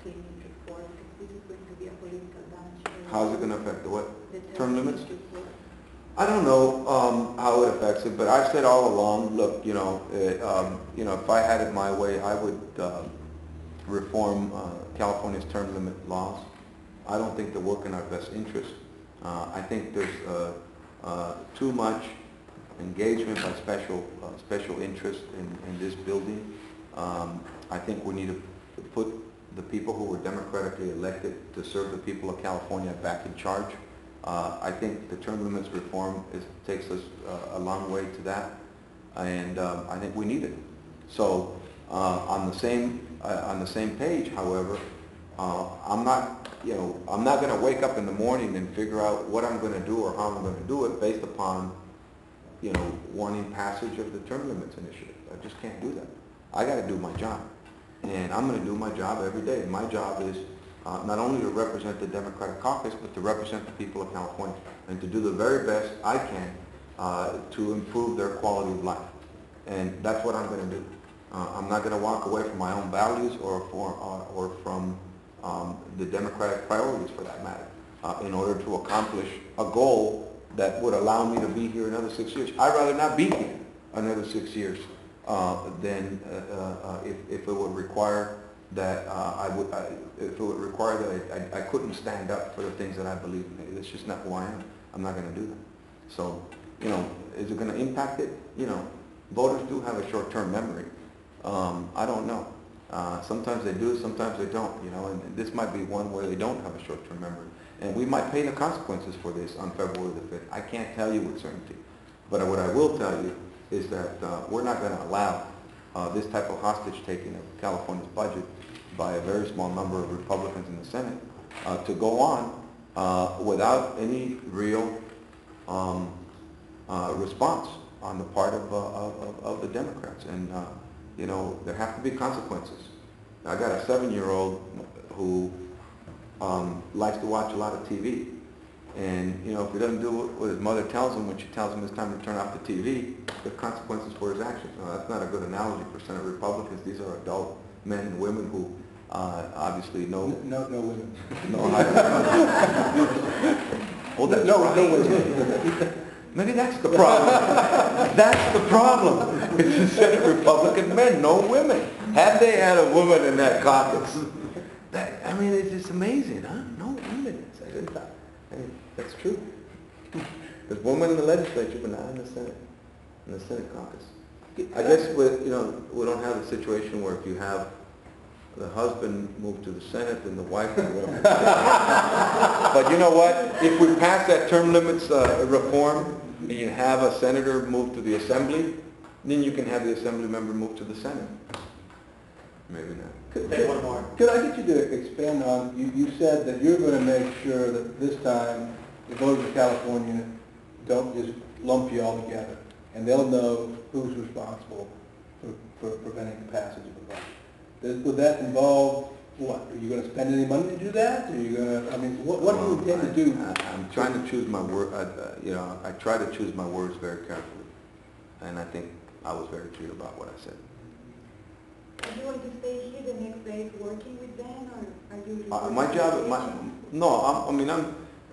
clean it reform, because this is going to be a political damage. How's it going to affect the what? The Term limits? reform. I don't know how it affects it, but I've said all along, look, if I had it my way, I would reform California's term limit laws. I don't think they work in our best interest. I think there's too much engagement by special interest in this building. I think we need to put the people who were democratically elected to serve the people of California back in charge. I think the term limits reform takes us a long way to that, and I think we need it. So on the same page, however, I'm not going to wake up in the morning and figure out what I'm going to do or how I'm going to do it based upon wanting passage of the term limits initiative. I just can't do that. I got to do my job, and I'm going to do my job every day. My job is not only to represent the Democratic caucus, but to represent the people of California and to do the very best I can to improve their quality of life. And that's what I'm going to do. I'm not going to walk away from my own values or from the Democratic priorities, for that matter, in order to accomplish a goal that would allow me to be here another 6 years. I'd rather not be here another 6 years than if it would require that I couldn't stand up for the things that I believe in. It's just not who I am. I'm not going to do that. So, is it going to impact it? Voters do have a short-term memory. I don't know. Sometimes they do, sometimes they don't. And this might be one where they don't have a short-term memory, and we might pay the consequences for this on February the 5th. I can't tell you with certainty, but what I will tell you is that we're not going to allow this type of hostage-taking of California's budget by a very small number of Republicans in the Senate to go on without any real response on the part of the Democrats. And there have to be consequences. I got a 7-year-old who likes to watch a lot of TV, and if he doesn't do what his mother tells him when she tells him it's time to turn off the TV, there are consequences for his actions. Now, that's not a good analogy for Senate Republicans. These are adult men and women who obviously know. No women. Know how to. Oh, that's no women. Maybe that's the problem. That's the problem. It's the Senate Republican men, no women. Had they had a woman in that caucus, it's just amazing, huh? No women. That's true. There's women in the legislature, but not in the Senate caucus. I guess we don't have a situation where if you have the husband move to the Senate, then the wife will go to the Senate. But you know what? If we pass that term limits reform, and you have a senator move to the Assembly, then you can have the Assembly member move to the Senate. Maybe not. One more. Could I get you to expand on, you said that you're going to make sure that this time the voters of California don't just lump you all together, and they'll know who's responsible for preventing the passage of the budget. Would that involve what? Are you going to spend any money to do that? Are you going to, what do you intend to do? I'm trying to choose my word. I try to choose my words very carefully, and I think I was very clear about what I said. Are you going to stay here the next day working with them, or are you? My job,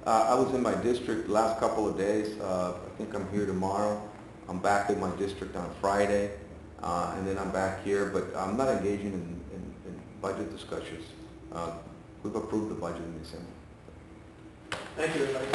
I was in my district the last couple of days. I think I'm here tomorrow. I'm back in my district on Friday, and then I'm back here. But I'm not engaging in budget discussions. We've approved the budget in December. Thank you, everybody.